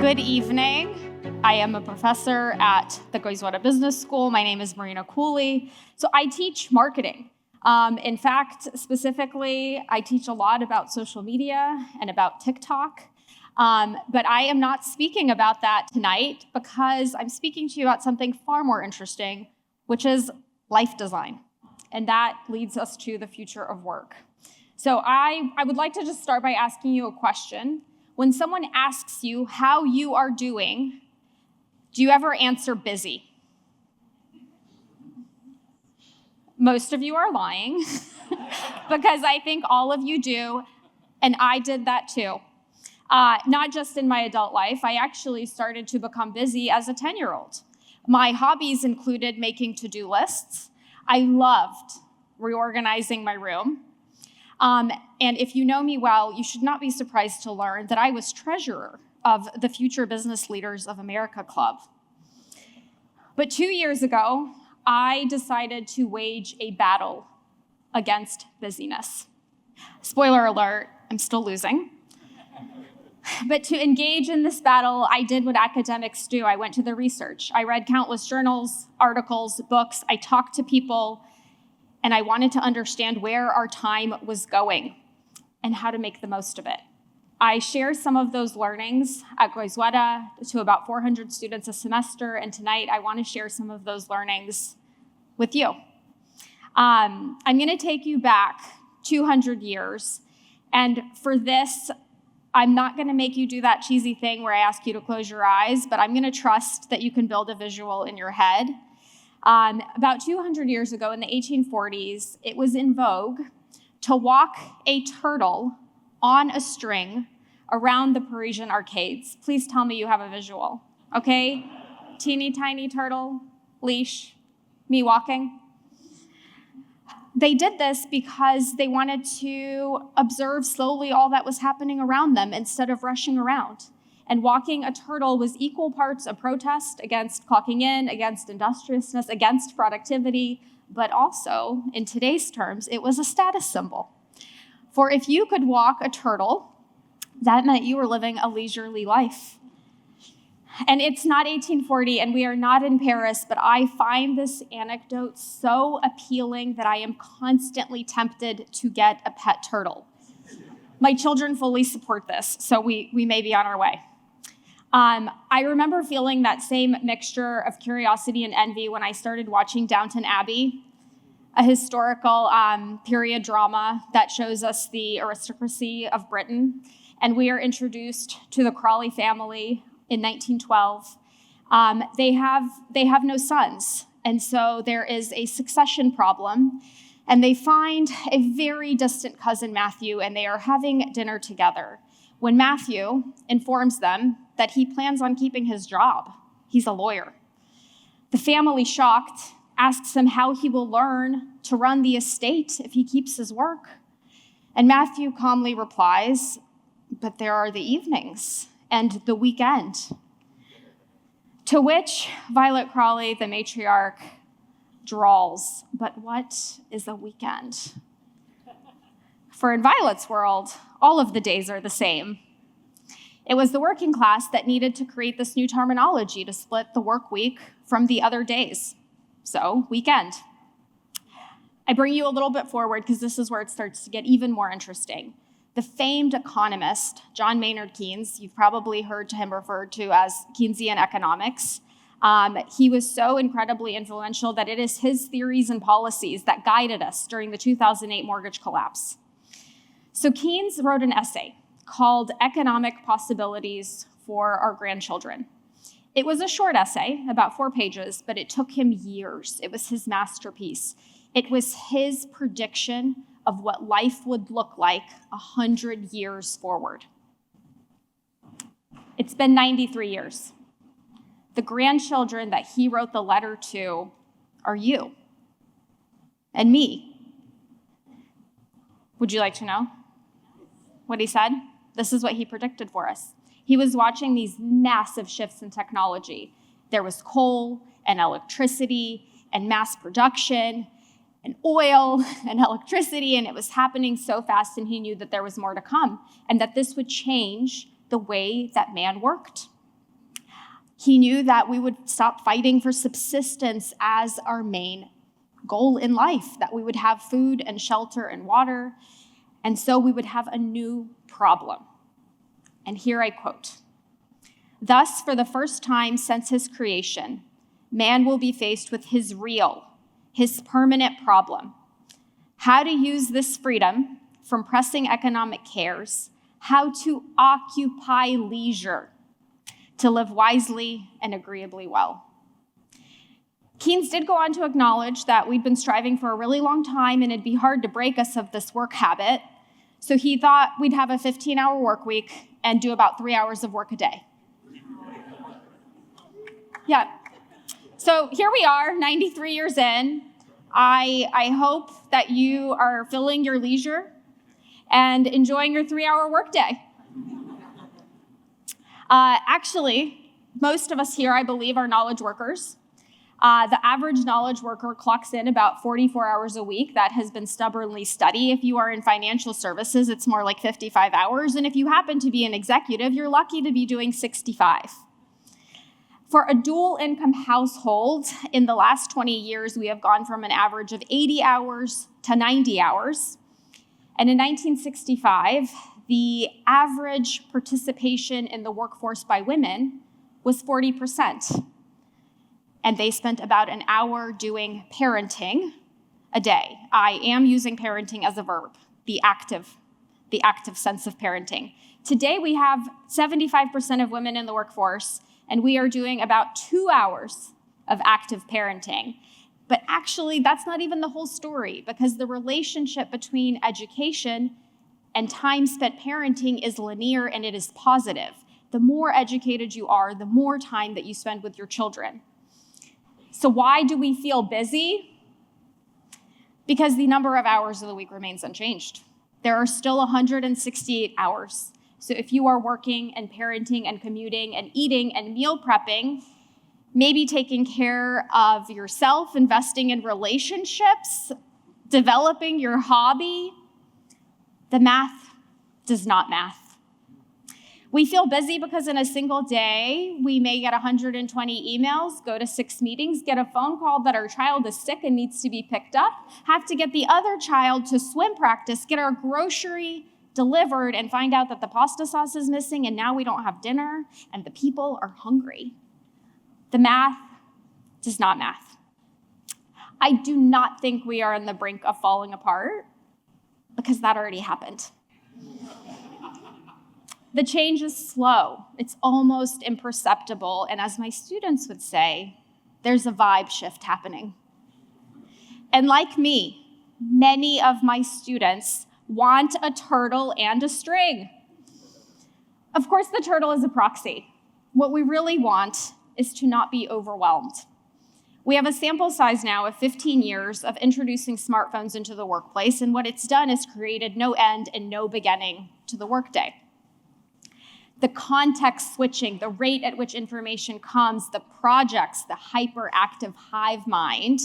Good evening. I am a professor at the Goizueta Business School. My name is Marina Cooley. So I teach marketing. In fact, specifically, I teach a lot about social media and about TikTok. But I am not speaking about that tonight because I'm speaking to you about something far more interesting, which is life design. And that leads us to the future of work. So I would like to just start by asking you a question. When someone asks you how you are doing, do you ever answer busy? Most of you are lying because I think all of you do, and I did that too. Not just in my adult life, I actually started to become busy as a 10-year-old. My hobbies included making to-do lists. I loved reorganizing my room. And if you know me well, you should not be surprised to learn that I was treasurer of the Future Business Leaders of America Club. But 2 years ago, I decided to wage a battle against busyness. Spoiler alert, I'm still losing. But to engage in this battle, I did what academics do. I went to the research. I read countless journals, articles, books. I talked to people, and I wanted to understand where our time was going and how to make the most of it. I share some of those learnings at Goizueta to about 400 students a semester, and tonight I want to share some of those learnings with you. I'm going to take you back 200 years, and for this, I'm not going to make you do that cheesy thing where I ask you to close your eyes, but I'm going to trust that you can build a visual in your head. About 200 years ago in the 1840s, it was in vogue to walk a turtle on a string around the Parisian arcades. Please tell me you have a visual, okay? Teeny tiny turtle, leash, me walking. They did this because they wanted to observe slowly all that was happening around them instead of rushing around. And walking a turtle was equal parts a protest against clocking in, against industriousness, against productivity, but also, in today's terms, it was a status symbol. For if you could walk a turtle, that meant you were living a leisurely life. And it's not 1840, and we are not in Paris, but I find this anecdote so appealing that I am constantly tempted to get a pet turtle. My children fully support this, so we may be on our way. I remember feeling that same mixture of curiosity and envy when I started watching Downton Abbey, a historical period drama that shows us the aristocracy of Britain. And we are introduced to the Crawley family in 1912. They have no sons, and so there is a succession problem. And they find a very distant cousin, Matthew, and they are having dinner together when Matthew informs them that he plans on keeping his job. He's a lawyer. The family, shocked, asks him how he will learn to run the estate if he keeps his work. And Matthew calmly replies, "But there are the evenings and the weekend." To which Violet Crawley, the matriarch, drawls, "But what is a weekend?" For in Violet's world, all of the days are the same. It was the working class that needed to create this new terminology to split the work week from the other days. So, weekend. I bring you a little bit forward because this is where it starts to get even more interesting. The famed economist, John Maynard Keynes, you've probably heard him referred to as Keynesian economics. He was so incredibly influential that it is his theories and policies that guided us during the 2008 mortgage collapse. So Keynes wrote an essay called Economic Possibilities for Our Grandchildren. It was a short essay, about 4 pages, but it took him years. It was his masterpiece. It was his prediction of what life would look like 100 years forward. It's been 93 years. The grandchildren that he wrote the letter to are you and me. Would you like to know what he said? This is what he predicted for us. He was watching these massive shifts in technology. There was coal and electricity and mass production and oil and electricity, and it was happening so fast, and he knew that there was more to come and that this would change the way that man worked. He knew that we would stop fighting for subsistence as our main goal in life, that we would have food and shelter and water, and so we would have a new problem. And here I quote, "Thus, for the first time since his creation, man will be faced with his permanent problem. How to use this freedom from pressing economic cares, how to occupy leisure to live wisely and agreeably well." Keynes did go on to acknowledge that we'd been striving for a really long time and it'd be hard to break us of this work habit. So he thought we'd have a 15-hour work week and do about 3 hours of work a day. Yeah. So here we are, 93 years in. I hope that you are filling your leisure and enjoying your 3-hour workday. Actually, most of us here, I believe, are knowledge workers. The average knowledge worker clocks in about 44 hours a week. That has been stubbornly studied. If you are in financial services, it's more like 55 hours. And if you happen to be an executive, you're lucky to be doing 65. For a dual income household, in the last 20 years, we have gone from an average of 80 hours to 90 hours. And in 1965, the average participation in the workforce by women was 40%. And they spent about an hour doing parenting a day. I am using parenting as a verb, the active sense of parenting. Today, we have 75% of women in the workforce, and we are doing about 2 hours of active parenting. But actually, that's not even the whole story, because the relationship between education and time spent parenting is linear and it is positive. The more educated you are, the more time that you spend with your children. So why do we feel busy? Because the number of hours of the week remains unchanged. There are still 168 hours. So if you are working and parenting and commuting and eating and meal prepping, maybe taking care of yourself, investing in relationships, developing your hobby, the math does not math. We feel busy because in a single day, we may get 120 emails, go to 6 meetings, get a phone call that our child is sick and needs to be picked up, have to get the other child to swim practice, get our grocery delivered, and find out that the pasta sauce is missing and now we don't have dinner and the people are hungry. The math does not math. I do not think we are on the brink of falling apart because that already happened. The change is slow. It's almost imperceptible. And as my students would say, there's a vibe shift happening. And like me, many of my students want a turtle and a string. Of course, the turtle is a proxy. What we really want is to not be overwhelmed. We have a sample size now of 15 years of introducing smartphones into the workplace, and what it's done is created no end and no beginning to the workday. The context switching, the rate at which information comes, the projects, the hyperactive hive mind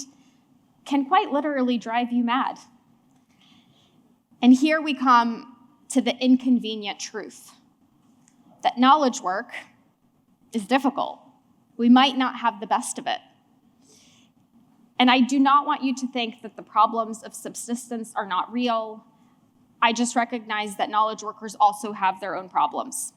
can quite literally drive you mad. And here we come to the inconvenient truth that knowledge work is difficult. We might not have the best of it. And I do not want you to think that the problems of subsistence are not real. I just recognize that knowledge workers also have their own problems.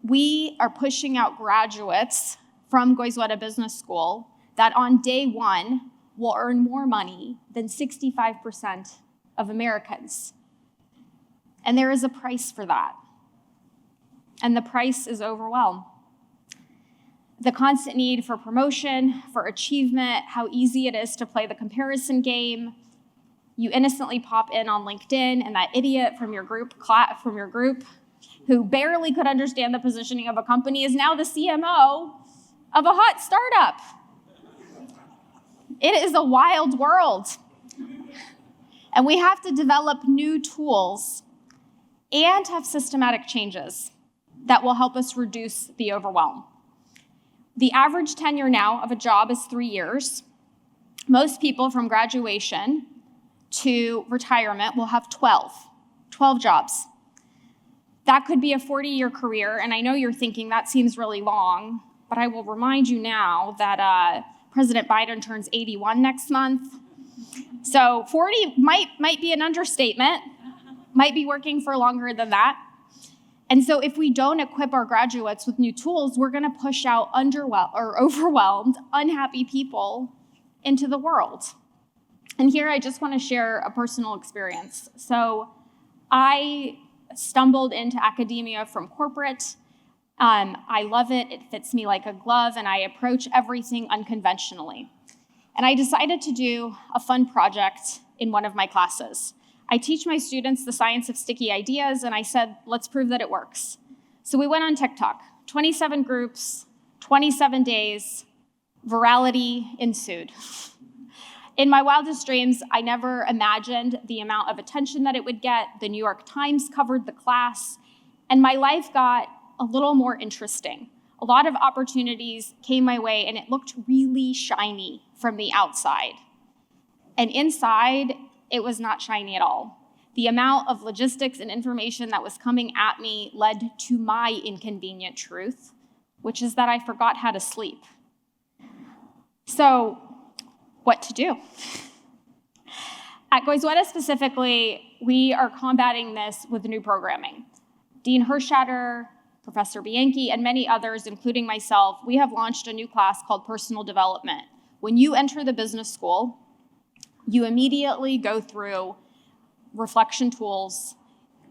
We are pushing out graduates from Goizueta Business School that on day one will earn more money than 65% of Americans. And there is a price for that. And the price is overwhelm. The constant need for promotion, for achievement, how easy it is to play the comparison game. You innocently pop in on LinkedIn and that idiot from your group who barely could understand the positioning of a company is now the CMO of a hot startup. It is a wild world. And we have to develop new tools and have systematic changes that will help us reduce the overwhelm. The average tenure now of a job is 3 years. Most people from graduation to retirement will have 12 jobs. That could be a 40-year career, and I know you're thinking that seems really long, but I will remind you now that President Biden turns 81 next month. So 40 might be an understatement, might be working for longer than that. And so if we don't equip our graduates with new tools, we're gonna push out overwhelmed, unhappy people into the world. And here I just wanna share a personal experience. So I stumbled into academia from corporate. I love it, it fits me like a glove, and I approach everything unconventionally. And I decided to do a fun project in one of my classes. I teach my students the science of sticky ideas, and I said, let's prove that it works. So we went on TikTok, 27 groups, 27 days, virality ensued. In my wildest dreams, I never imagined the amount of attention that it would get. The New York Times covered the class, and my life got a little more interesting. A lot of opportunities came my way, and it looked really shiny from the outside. And inside, it was not shiny at all. The amount of logistics and information that was coming at me led to my inconvenient truth, which is that I forgot how to sleep. So, what to do? At Goizueta specifically, we are combating this with new programming. Dean Herschatter, Professor Bianchi, and many others, including myself, we have launched a new class called Personal Development. When you enter the business school, you immediately go through reflection tools.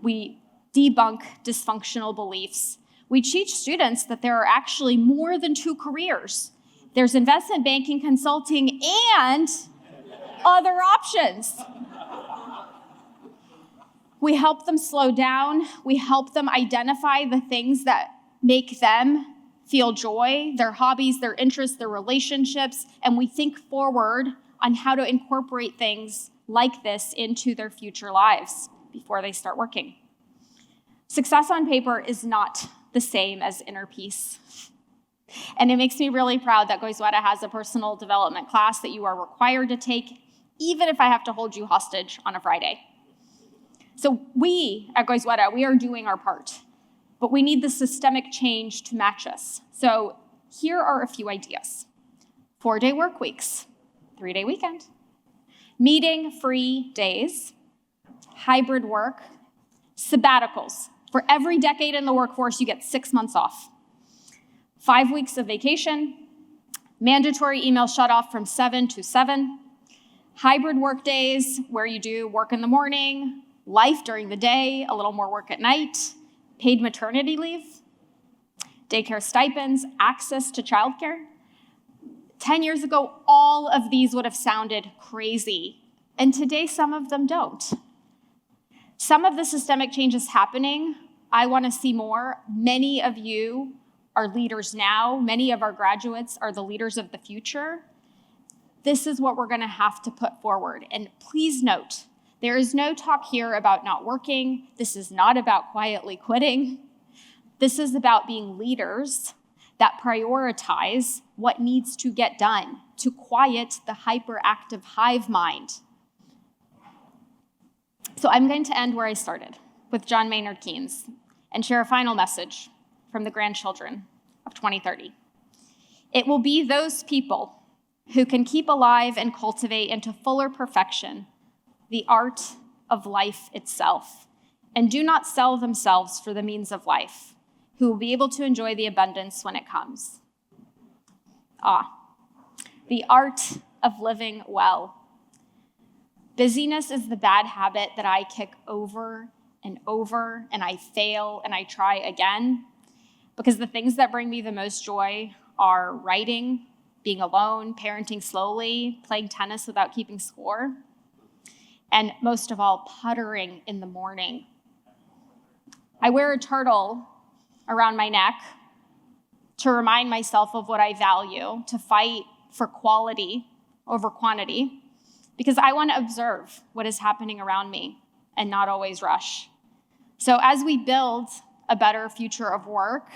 We debunk dysfunctional beliefs. We teach students that there are actually more than two careers. There's investment banking, consulting, and other options. We help them slow down. We help them identify the things that make them feel joy, their hobbies, their interests, their relationships, and we think forward on how to incorporate things like this into their future lives before they start working. Success on paper is not the same as inner peace. And it makes me really proud that Goizueta has a personal development class that you are required to take, even if I have to hold you hostage on a Friday. So we at Goizueta, we are doing our part, but we need the systemic change to match us. So here are a few ideas. 4-day work weeks, 3-day weekend, meeting-free days, hybrid work, sabbaticals. For every decade in the workforce, you get 6 months off. 5 weeks of vacation, mandatory email shut-off from 7 to 7, hybrid work days where you do work in the morning, life during the day, a little more work at night, paid maternity leave, daycare stipends, access to childcare. 10 years ago, all of these would have sounded crazy, and today some of them don't. Some of the systemic change is happening. I want to see more. Many of you are leaders now. Many of our graduates are the leaders of the future. This is what we're going to have to put forward. And please note, there is no talk here about not working. This is not about quietly quitting. This is about being leaders that prioritize what needs to get done to quiet the hyperactive hive mind. So I'm going to end where I started, with John Maynard Keynes, and share a final message from the grandchildren of 2030. It will be those people who can keep alive and cultivate into fuller perfection the art of life itself, and do not sell themselves for the means of life, who will be able to enjoy the abundance when it comes. The art of living well. Busyness is the bad habit that I kick over and over, and I fail and I try again, because the things that bring me the most joy are writing, being alone, parenting slowly, playing tennis without keeping score, and most of all, puttering in the morning. I wear a turtle around my neck to remind myself of what I value, to fight for quality over quantity, because I want to observe what is happening around me and not always rush. So as we build a better future of work,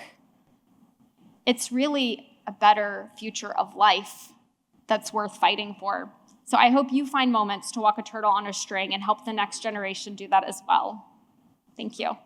it's really a better future of life that's worth fighting for. So I hope you find moments to walk a turtle on a string and help the next generation do that as well. Thank you.